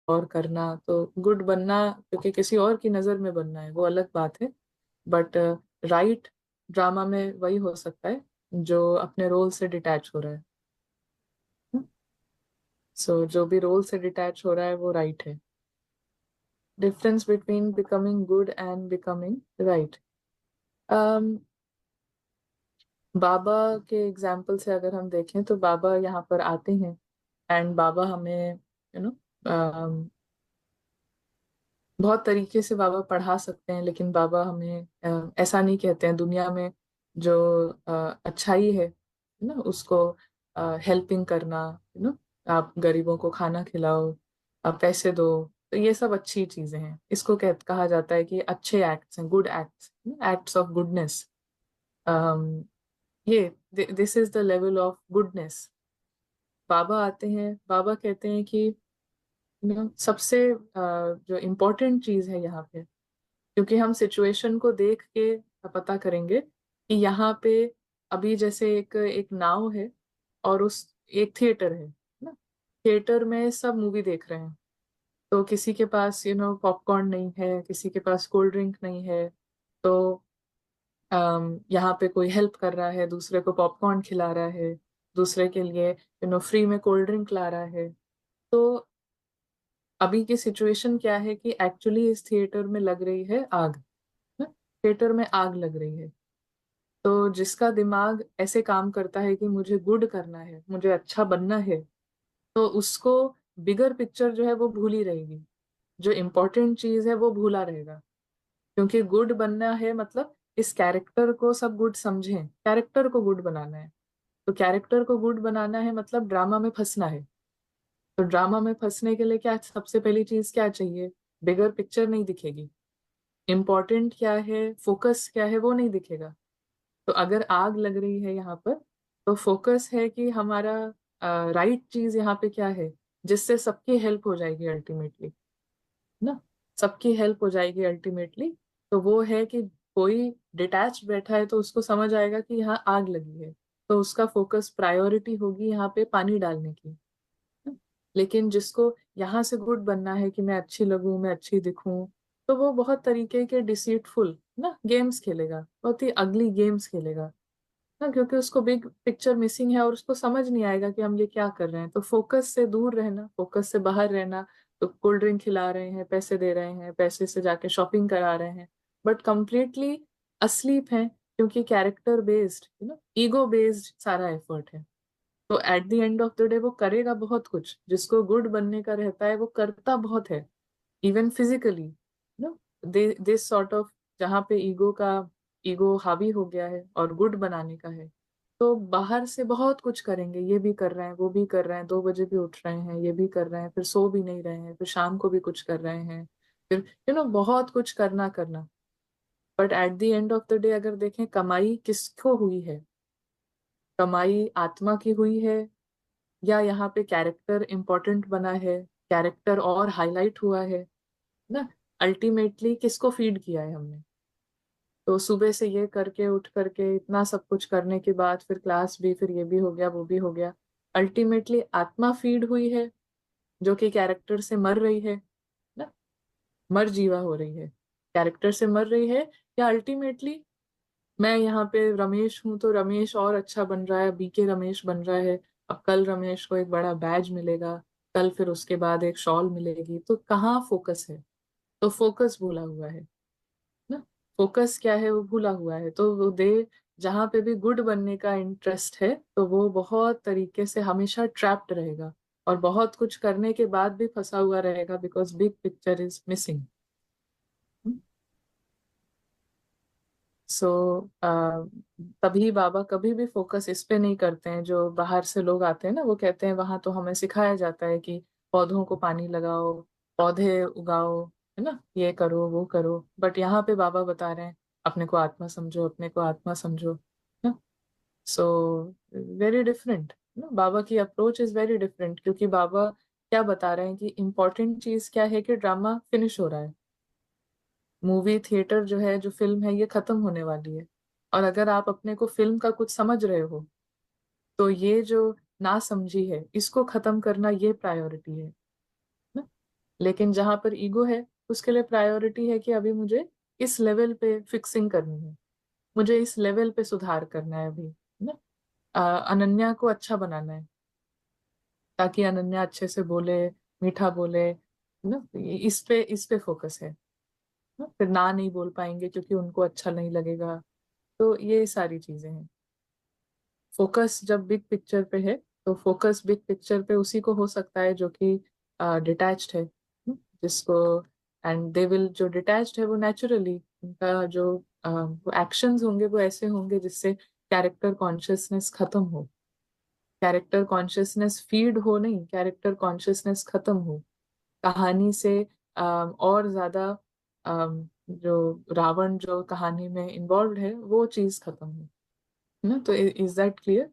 और करना, तो गुड बनना क्योंकि किसी और की नज़र में बनना है वो अलग बात है। बट राइट ड्रामा में वही हो सकता है जो अपने रोल से डिटैच हो रहा है। सो जो भी रोल से डिटैच हो रहा है वो राइट है। Difference between becoming good and becoming right. बाबा के एग्जाम्पल से अगर हम देखें तो बाबा यहाँ पर आते हैं एंड बाबा हमें बहुत तरीके से बाबा पढ़ा सकते हैं, लेकिन बाबा हमें ऐसा नहीं कहते हैं दुनिया में जो अच्छाई है ना उसको हेल्पिंग करना, आप गरीबों को खाना खिलाओ, आप पैसे दो, तो ये सब अच्छी चीजें हैं। इसको कहा जाता है कि अच्छे एक्ट्स हैं, good acts, acts of goodness. ये this is the level of goodness. बाबा आते हैं, बाबा कहते हैं कि सबसे जो इम्पोर्टेंट चीज है यहाँ पे, क्योंकि हम सिचुएशन को देख के पता करेंगे कि यहाँ पे अभी जैसे एक एक नाव है और उस एक थिएटर है ना, थिएटर में सब मूवी देख रहे हैं, तो किसी के पास पॉपकॉर्न नहीं है, किसी के पास कोल्ड ड्रिंक नहीं है, तो यहाँ पे कोई हेल्प कर रहा है, दूसरे को पॉपकॉर्न खिला रहा है, दूसरे के लिए फ्री में कोल्ड ड्रिंक ला रहा है। तो अभी की सिचुएशन क्या है कि एक्चुअली इस थिएटर में लग रही है आग, थिएटर में आग लग रही है। तो जिसका दिमाग ऐसे काम करता है कि मुझे गुड करना है, मुझे अच्छा बनना है, तो उसको बिगर पिक्चर जो है वो भूल ही रहेगी, जो इम्पोर्टेंट चीज है वो भूला रहेगा। क्योंकि गुड बनना है मतलब इस कैरेक्टर को सब गुड समझें, कैरेक्टर को गुड बनाना है। तो कैरेक्टर को गुड बनाना है मतलब ड्रामा में फंसना है। तो ड्रामा में फंसने के लिए क्या सबसे पहली चीज क्या चाहिए? बिगर पिक्चर नहीं दिखेगी, इम्पोर्टेंट क्या है, फोकस क्या है वो नहीं दिखेगा। तो अगर आग लग रही है यहाँ पर, तो फोकस है कि हमारा राइट चीज यहाँ पे क्या है जिससे सबकी हेल्प हो जाएगी अल्टीमेटली ना, सबकी हेल्प हो जाएगी अल्टीमेटली। तो वो है कि कोई डिटैच बैठा है तो उसको समझ आएगा कि यहाँ आग लगी है, तो उसका फोकस प्रायोरिटी होगी यहाँ पे पानी डालने की। लेकिन जिसको यहाँ से गुड बनना है कि मैं अच्छी लगूं, मैं अच्छी दिखूं, तो वो बहुत तरीके के डिसीटफुल ना गेम्स खेलेगा, बहुत ही अगली गेम्स खेलेगा ना, क्योंकि उसको बिग पिक्चर मिसिंग है और उसको समझ नहीं आएगा कि हम ये क्या कर रहे हैं। तो फोकस से दूर रहना, फोकस से बाहर रहना। तो कोल्ड ड्रिंक खिला रहे हैं, पैसे दे रहे हैं, पैसे से जाके शॉपिंग करा रहे हैं, बट कंप्लीटली असलीप हैं, क्योंकि कैरेक्टर बेस्ड ईगो बेस्ड सारा एफर्ट है। तो at the end of the day वो करेगा बहुत कुछ, जिसको गुड बनने का रहता है वो करता बहुत है, even physically no this sort of, जहाँ पे ईगो हावी हो गया है और गुड बनाने का है, तो बाहर से बहुत कुछ करेंगे, ये भी कर रहे हैं, वो भी कर रहे हैं, 2 बजे भी उठ रहे हैं, ये भी कर रहे हैं, फिर सो भी नहीं रहे हैं, फिर शाम को भी कुछ कर रहे हैं, फिर बहुत कुछ करना करना। But at the end of the day अगर देखें कमाई किसको हुई है, कमाई आत्मा की हुई है या यहाँ पे कैरेक्टर इंपॉर्टेंट बना है, कैरेक्टर और हाईलाइट हुआ है ना, अल्टीमेटली किसको फीड किया है हमने? तो सुबह से ये करके उठ करके इतना सब कुछ करने के बाद फिर क्लास भी, फिर ये भी हो गया, वो भी हो गया, अल्टीमेटली आत्मा फीड हुई है जो कि कैरेक्टर से मर रही है ना, मर जीवा हो रही है, कैरेक्टर से मर रही है, या अल्टीमेटली मैं यहाँ पे रमेश हूँ तो रमेश और अच्छा बन रहा है, बीके रमेश बन रहा है, अब कल रमेश को एक बड़ा बैज मिलेगा, कल फिर उसके बाद एक शॉल मिलेगी, तो कहाँ फोकस है? तो फोकस भूला हुआ है ना, फोकस क्या है वो भूला हुआ है। तो वो दे जहाँ पे भी गुड बनने का इंटरेस्ट है तो वो बहुत तरीके से हमेशा ट्रैप्ड रहेगा और बहुत कुछ करने के बाद भी फंसा हुआ रहेगा, because big picture is missing. So तभी बाबा कभी भी फोकस इस पे नहीं करते हैं। जो बाहर से लोग आते हैं ना, वो कहते हैं वहां तो हमें सिखाया जाता है कि पौधों को पानी लगाओ, पौधे उगाओ, है ना, ये करो वो करो, बट यहाँ पे बाबा बता रहे हैं अपने को आत्मा समझो, अपने को आत्मा समझो ना। सो वेरी डिफरेंट ना, बाबा की अप्रोच इज वेरी डिफरेंट, क्योंकि बाबा क्या बता रहे हैं कि इम्पोर्टेंट चीज क्या है कि ड्रामा फिनिश हो रहा है, मूवी थिएटर जो है, जो फिल्म है, ये खत्म होने वाली है। और अगर आप अपने को फिल्म का कुछ समझ रहे हो तो ये जो ना समझी है इसको खत्म करना ये प्रायोरिटी है ना। लेकिन जहां पर ईगो है उसके लिए प्रायोरिटी है कि अभी मुझे इस लेवल पे फिक्सिंग करनी है, मुझे इस लेवल पे सुधार करना है अभी, है ना। अनन्या को अच्छा बनाना है ताकि अनन्या अच्छे से बोले, मीठा बोले, है ना। इस पे फोकस है ना? फिर ना नहीं बोल पाएंगे क्योंकि उनको अच्छा नहीं लगेगा। तो ये सारी चीजें हैं। फोकस जब बिग पिक्चर पे है तो फोकस बिग पिक्चर पे उसी को हो सकता है जो कि डिटैच्ड है, जिसको एंड दे विल, जो डिटैच्ड है वो नेचुरली उनका जो एक्शंस होंगे वो ऐसे होंगे जिससे कैरेक्टर कॉन्शियसनेस खत्म हो, कैरेक्टर कॉन्शियसनेस फीड हो नहीं, कैरेक्टर कॉन्शियसनेस खत्म हो, कहानी से और ज्यादा जो रावण जो कहानी में इन्वॉल्व है वो चीज खत्म हो, है ना। तो इज दैट क्लियर?